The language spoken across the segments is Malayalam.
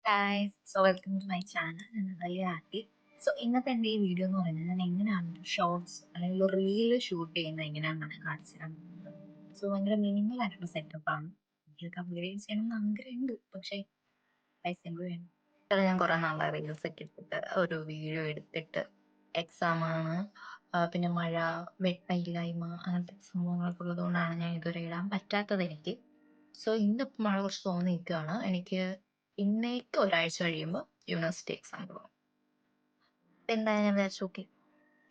Guys, so welcome to my channel. ഞാൻ വലിയ ആർട്ടി. സോ ഇന്നത്തെ എൻ്റെ ഈ വീഡിയോ എന്ന് പറയുന്നത് ഞാൻ എങ്ങനെയാണ് ഷോർട്സ് അല്ലെങ്കിൽ റീല് ഷൂട്ട് ചെയ്യുന്നത് എങ്ങനെയാണെന്ന് ഞാൻ കാണിച്ചു തരാൻ പോകുന്നത്. സോ ഭയങ്കര മിനിമൽ ആയിട്ടുള്ള സെറ്റപ്പാണ്. എനിക്ക് അപ്ഗ്രേഡ് ചെയ്യണം എന്ന് ആഗ്രഹമുണ്ട്, പക്ഷേ പൈസ വേണം. ഞാൻ കുറേ നാളെ റീൽസ് ഒക്കെ എടുത്തിട്ട് ഒരു വീഡിയോ എടുത്തിട്ട് എക്സാമാണ്, പിന്നെ മഴ, വെട്ടമില്ലായ്മ അങ്ങനത്തെ സംഭവങ്ങളൊക്കെ ഉള്ളതുകൊണ്ടാണ് ഞാൻ ഇതുവരെ ഇടാൻ പറ്റാത്തത് എനിക്ക്. സോ ഇന്നിപ്പോൾ മഴ കുറച്ച് തോന്നി നിൽക്കുകയാണ്. എനിക്ക് ഇന്നേക്ക് ഒരാഴ്ച കഴിയുമ്പോൾ യൂണിവേഴ്സിറ്റി എക്സാം തുടങ്ങും. അപ്പം എന്തായാലും ഞാൻ വിചാരിച്ചു ഓക്കെ,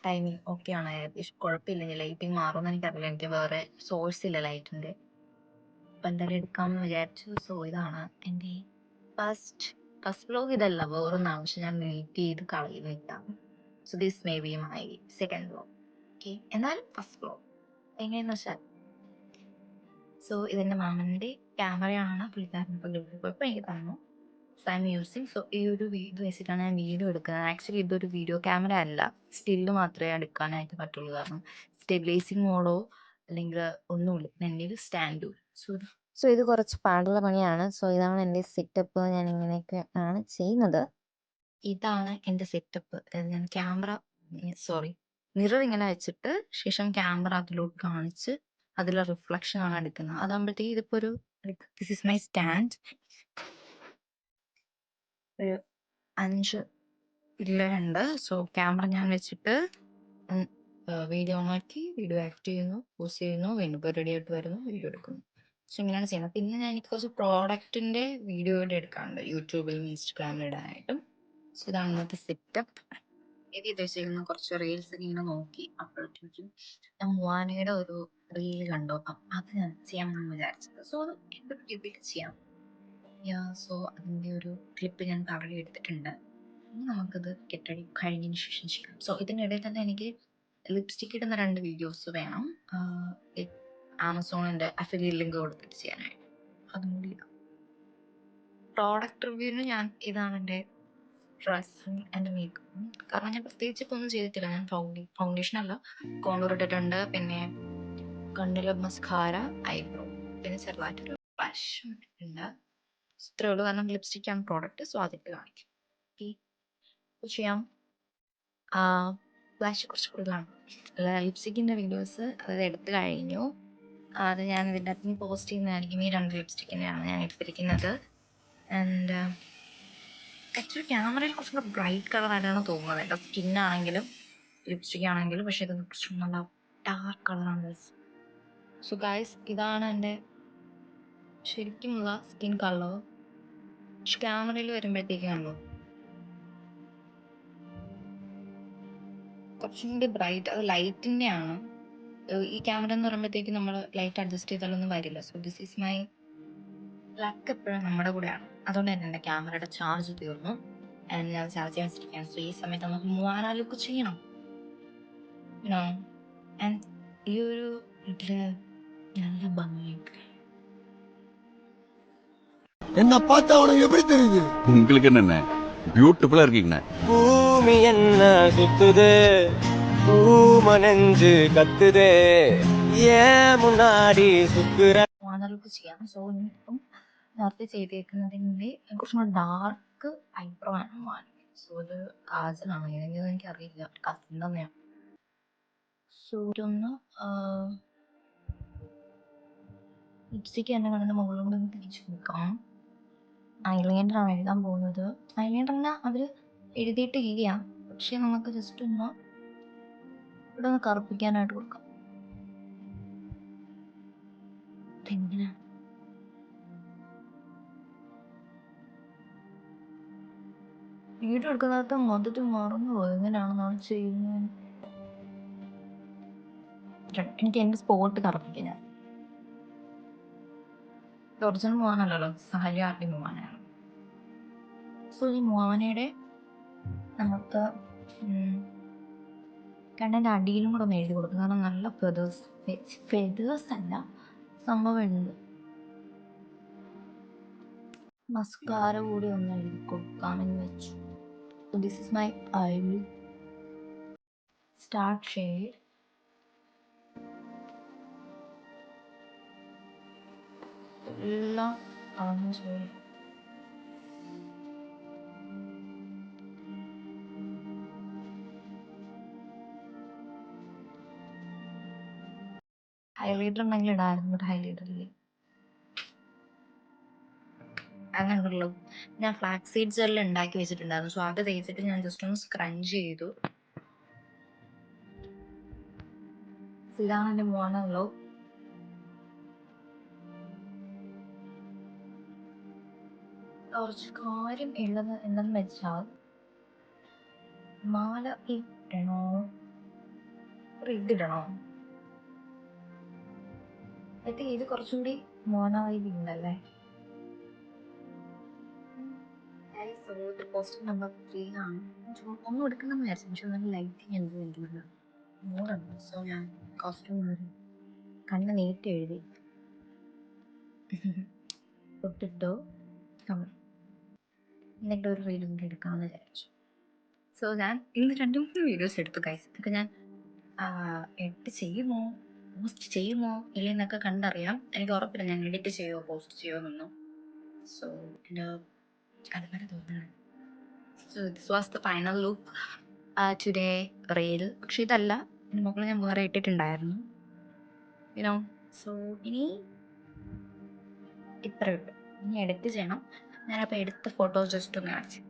ടൈമിങ് ഓക്കെ ആണ്, ഏകദേശം കുഴപ്പമില്ല. ലൈറ്റിങ് മാറുമെന്ന് എനിക്കറിയില്ല, എനിക്ക് വേറെ സോഴ്സ് ഇല്ല ലൈറ്റിൻ്റെ. അപ്പം എന്തായാലും എടുക്കാമെന്ന് വിചാരിച്ചു. സോ ഇതാണ് എൻ്റെ ഫസ്റ്റ് വ്ലോഗ്. ഇതല്ല, വേറൊന്നാണ്, പക്ഷെ ഞാൻ വെയിറ്റ് ചെയ്ത് കളയുന്നില്ല. So this may be my second vlog. Okay, എന്നാലും ഫസ്റ്റ് വ്ലോഗ് എങ്ങനെയെന്ന് വെച്ചാൽ, സോ ഇതെൻ്റെ മാമൻ്റെ ക്യാമറയാണ്. പുള്ളിക്കാരൻ ഇപ്പോൾ ഗൾഫിൽ പോയപ്പോൾ എനിക്ക് തന്നു. So I M using. So ഈ ഒരു ഇത് വെച്ചിട്ടാണ് ഞാൻ വീഡിയോ എടുക്കുന്നത്. ആക്ച്വലി ഇതൊരു വീഡിയോ ക്യാമറ അല്ല, സ്റ്റില്ല് മാത്രമേ എടുക്കാനായിട്ട് പറ്റുള്ളൂ. കാരണം സ്റ്റെബിലൈസിങ് മോഡോ അല്ലെങ്കിൽ ഒന്നുമില്ല. എൻ്റെ ഒരു സ്റ്റാൻഡും. സോ ഇത് കുറച്ച് പാടുള്ള പണിയാണ്. സോ ഇതാണ് എൻ്റെ സെറ്റപ്പ്. ഞാൻ ഇങ്ങനെയൊക്കെ ആണ് ചെയ്യുന്നത്. ഇതാണ് എൻ്റെ സെറ്റപ്പ്. ഞാൻ മിറർ ഇങ്ങനെ വെച്ചിട്ട് ശേഷം ക്യാമറ അതിലോട്ട് കാണിച്ച് അതിലെ റിഫ്ലക്ഷൻ ആണ് എടുക്കുന്നത്. അതാകുമ്പോഴത്തേക്ക് ഇതിപ്പോൾ ഒരു ദിസ് ഇസ് മൈ സ്റ്റാൻഡ്. ഒരു 5 പിള്ളേരുണ്ട്. സോ ക്യാമറ ഞാൻ വെച്ചിട്ട് വീഡിയോ ഓണാക്കി വീഡിയോ ആക്ട് ചെയ്യുന്നു, പോസ്റ്റ് ചെയ്യുന്നു, വീണ്ടും ഇപ്പോൾ റെഡി ആയിട്ട് വരുന്നു, വീഡിയോ എടുക്കുന്നു. സോ ഇങ്ങനെയാണ് ചെയ്യുന്നത്. പിന്നെ ഞാൻ എനിക്ക് കുറച്ച് പ്രോഡക്റ്റിൻ്റെ വീഡിയോ എടുക്കാറുണ്ട് യൂട്യൂബിലും ഇൻസ്റ്റഗ്രാമിലും ഇടാനായിട്ടും. സോ ഇതാണ് ഇന്നത്തെ സെറ്റപ്പ്. ഇത് ഉദ്ദേശിക്കുന്ന കുറച്ച് റീൽസ് ഇങ്ങനെ നോക്കി അപ്പോഴത്തേക്കും ഞാൻ മുവാനയുടെ ഒരു റീൽ കണ്ടു. അപ്പം അത് ഞാൻ ചെയ്യാമെന്നാണ് വിചാരിച്ചത്. സോ അത് എൻ്റെ ഒരു രീതിയിൽ ചെയ്യാം. സോ അതിൻ്റെ ഒരു ക്ലിപ്പ് ഞാൻ കവറി എടുത്തിട്ടുണ്ട്. ഇനി നമുക്കത് കെട്ടടി കഴിഞ്ഞതിന് ശേഷം ചെയ്യാം. സോ ഇതിനിടയിൽ തന്നെ എനിക്ക് ലിപ്സ്റ്റിക് ഇടുന്ന 2 വീഡിയോസ് വേണം. ആമസോണിൻ്റെ അഫിലിയേറ്റ് ലിങ്ക് കൊടുത്തിട്ട് ചെയ്യാനായിട്ട്. അതും കൂടി ഇടാം. പ്രോഡക്റ്റ് റിവ്യൂവിന് ഇതാണ് എൻ്റെ ഡ്രസ്സും എൻ്റെ മേക്കപ്പും. കാരണം ഞാൻ പ്രത്യേകിച്ച് ഇപ്പോൾ ഒന്നും ചെയ്തിട്ടില്ല. ഞാൻ ഫൗണ്ടേഷൻ അല്ല, കോണ്ടൂർ ഇട്ടിട്ടുണ്ട്. പിന്നെ കണ്ണിൽ മസ്കാര, ഐബ്രോ, പിന്നെ ചെറുതായിട്ടൊരു ബ്ലഷ് ഇട്ടിട്ടുണ്ട്. ഇത്രയേ ഉള്ളൂ. കാരണം ലിപ്സ്റ്റിക്കാണ് പ്രോഡക്റ്റ്. സോ അതിട്ട് കാണിക്കും. ഓക്കെ, ചെയ്യാം. ബ്ലഷ് കുറച്ച് കൂടുതലാണ്. ലിപ്സ്റ്റിക്കിൻ്റെ വീഡിയോസ് അത് എടുത്തു കഴിഞ്ഞു. അത് ഞാൻ ഇതിൻ്റെ അകത്ത് പോസ്റ്റ് ചെയ്യുന്നതായിരിക്കും. ഈ 2 ലിപ്സ്റ്റിക്കിൻ്റെയാണ് ഞാൻ എടുത്തിരിക്കുന്നത്. ആൻഡ് ആക്ച്വലി ക്യാമറയിൽ കുറച്ചുകൂടെ ബ്രൈറ്റ് കളറായിട്ടാണ് തോന്നുന്നത്. എൻ്റെ സ്കിന്നാണെങ്കിലും ലിപ്സ്റ്റിക് ആണെങ്കിലും. പക്ഷേ ഇത് കുറച്ചും നല്ല ഡാർക്ക് കളറാണ്. സോ ഗൈസ്, ഇതാണ് എൻ്റെ ശരിക്കുമുള്ള സ്കിൻ കളർ. പക്ഷെ ക്യാമറയിൽ വരുമ്പോഴത്തേക്കാണല്ലോ കുറച്ചും കൂടി ബ്രൈറ്റ്. അത് ലൈറ്റിൻ്റെ ആണ്. ഈ ക്യാമറ എന്ന് പറയുമ്പോഴത്തേക്ക് നമ്മൾ ലൈറ്റ് അഡ്ജസ്റ്റ് ചെയ്താലൊന്നും വരില്ല. So this is my luck. എപ്പോഴും നമ്മുടെ കൂടെയാണ്. അതുകൊണ്ട് തന്നെ എൻ്റെ ക്യാമറയുടെ ചാർജ് തീർന്നു. ഞാൻ ചാർജ് ചെയ്യാൻ വെച്ചിരിക്കുകയാണ്. സോ ഈ സമയത്ത് നമുക്ക് 3000 ലുക്ക് ചെയ്യണം. ആൻഡ് ഈ ഒരു ഇതില് നല്ല ഭംഗിയുണ്ട്. என்ன பார்த்தா உனக்கு எப்படி தெரியுது? உங்களுக்கு என்ன பியூட்டிஃபுல்லா இருக்கீங்க. பூமி என்ன சுத்துது, பூமனஞ்சு கத்துதே, ஏன் முன்னாடி சுத்துற? 3000 ലുക്ക് ചെയ്യാം. സോ ഇനിയിപ്പം നേരത്തെ ചെയ്തേക്കുന്നതിൻ്റെ കുറച്ചും കൂടെ ഡാർക്ക് ഐബ്രോ ആണ് വാങ്ങി. സോ ഇത് കാജലാണ്. ഏതെങ്കിലും എനിക്കറിയില്ല, കസിൻ തന്നെയാണ്. സോ ഇതൊന്ന് ലിപ്സ്റ്റിക്ക് എൻ്റെ കണ്ണിൻ്റെ മുകളിലൂടെ തിരിച്ചു കൊടുക്കാം. ഐലൈനറാണ് എഴുതാൻ പോകുന്നത്. ഐലൈനറിന് അവർ എഴുതിയിട്ടില്ല, പക്ഷെ നമുക്ക് ജസ്റ്റ് ഒന്ന് ഇവിടെ ഒന്ന് കറുപ്പിക്കാനായിട്ട് കൊടുക്കാം. എങ്ങനെയാണ് വീഡിയോ എടുക്കുന്നത് മൊത്തത്തിൽ മറന്നു പോയി എങ്ങനെയാണെന്നാണ് ചെയ്യുന്നത്. എനിക്ക് എൻ്റെ സ്പോട്ട് കറുപ്പിക്കാം. ഞാൻ ഒറിജിനൽ മൂവാനല്ലല്ലോ, സഹജാർട്ടി മൂവാനയാണ്. സോ ഈ മൂവാനയുടെ നമുക്ക് കണ്ണിൻ്റെ അടിയിലും കൂടെ ഒന്ന് എഴുതി കൊടുക്കും. കാരണം നല്ല ഫെദേഴ്സ് അല്ല സംഭവമുണ്ട്. മസ്കാര കൂടി ഒന്ന് എഴുതി കൊടുക്കാമെന്ന് വെച്ചു. This is my I start shade. എല്ലാം കളഞ്ഞു ചെയ്യും. ഹൈലൈറ്റർ ഉണ്ടെങ്കിൽ ഇടായിരുന്നു, ബട്ട് ഹൈലൈറ്റർ ഇല്ല. അങ്ങനെയുള്ളൂ. ഞാൻ ഫ്ലാക്സ് സീഡ്സ് എല്ലാം ഉണ്ടാക്കി വെച്ചിട്ടുണ്ടായിരുന്നു. സോ അത് തേച്ചിട്ട് ഞാൻ ജസ്റ്റ് ഒന്ന് സ്ക്രഞ്ച് ചെയ്തു. ഇതാണ് എൻ്റെ മോണുള്ളൂ. കുറച്ച് കാര്യം ഉള്ളത് എന്തെന്ന് വെച്ചാൽ, മാല ഇടണോ ഇതിടണോ? എന്നിട്ട് ഇത് കുറച്ചും കൂടി മോണായില്ലേ? പോസ്റ്റ് നമ്പർ 3 ആണ്. ഒന്നും എടുക്കണമെന്ന് വിചാരിച്ചു, പക്ഷെ നല്ല ലൈറ്റിങ് എന്ത് വേണ്ടിയില്ല, മൂടുണ്ട്. സോ ഞാൻ കോസ്റ്റ്യൂം കണ്ണ് നീട്ടി എഴുതി തൊട്ടിട്ടോ എന്നിട്ട് ഒരു റീലും കൂടി എടുക്കാമെന്ന് വിചാരിച്ചു. സോ ഞാൻ ഇന്ന് 2-3 വീഡിയോസ് എടുത്തു ഗൈസ്. ഇതൊക്കെ ഞാൻ എഡിറ്റ് ചെയ്യുമോ, പോസ്റ്റ് ചെയ്യുമോ ഇല്ലെന്നൊക്കെ കണ്ടറിയാം. എനിക്ക് ഉറപ്പില്ല ഞാൻ എഡിറ്റ് ചെയ്യുമോ പോസ്റ്റ് ചെയ്യുമോ എന്നൊന്നും. സോ എൻ്റെ അതുപോലെ തോന്നുന്നു. So this was the final look today reel. പക്ഷെ ഇതല്ല, എൻ്റെ മുകളിൽ ഞാൻ വേറെ ഇട്ടിട്ടുണ്ടായിരുന്നു, യുനോ. സോ ഇനി ഇത്ര ഇട്ടു, ഇനി എഡിറ്റ് ചെയ്യണം. ഞാനപ്പോൾ എടുത്ത ഫോട്ടോസ് ജസ്റ്റ് ഒന്ന് കാണിച്ചു.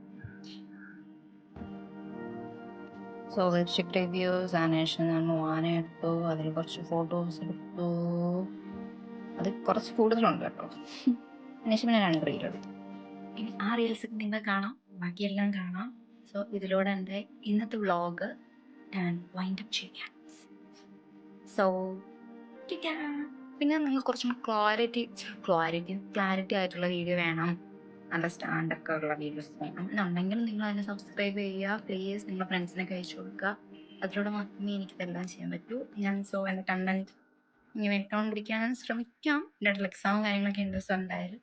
സോ ലിപ്സ്റ്റിക് റിവ്യൂസ് അതിനുശേഷം ഞാൻ വാന എടുത്തു, അതിൽ കുറച്ച് ഫോട്ടോസ് എടുത്തു. അത് കുറച്ച് കൂടുതലുണ്ട് കേട്ടോ. അതിനുശേഷം ഞാൻ 2 റീൽ എടുത്തു. ആ റീൽസ് നിങ്ങൾ കാണാം, ബാക്കിയെല്ലാം കാണാം. സോ ഇതിലൂടെ എൻ്റെ ഇന്നത്തെ വ്ളോഗ് ഞാൻ വൈൻഡ് അപ്പ് ചെയ്യാം. സോ പിന്നെ നിങ്ങൾ കുറച്ചും ക്ലാരിറ്റി ആയിട്ടുള്ള വീഡിയോ വേണം, നല്ല സ്റ്റാൻഡൊക്കെ ഉള്ള വീഡിയോസ് വേണം എന്നുണ്ടെങ്കിൽ നിങ്ങൾ അതിനെ സബ്സ്ക്രൈബ് ചെയ്യുക പ്ലീസ്. നിങ്ങളുടെ ഫ്രണ്ട്സിനൊക്കെ അയച്ചു കൊടുക്കുക. അതിലൂടെ മാത്രമേ എനിക്കിതെല്ലാം ചെയ്യാൻ പറ്റൂ. ഞാൻ എൻ്റെ കണ്ടന്റ് ഇങ്ങനെ ഇട്ടുകൊണ്ടിരിക്കാൻ ശ്രമിക്കാം. എൻ്റെ എക്സാമും കാര്യങ്ങളൊക്കെ ഉണ്ട്. സോ എന്തായാലും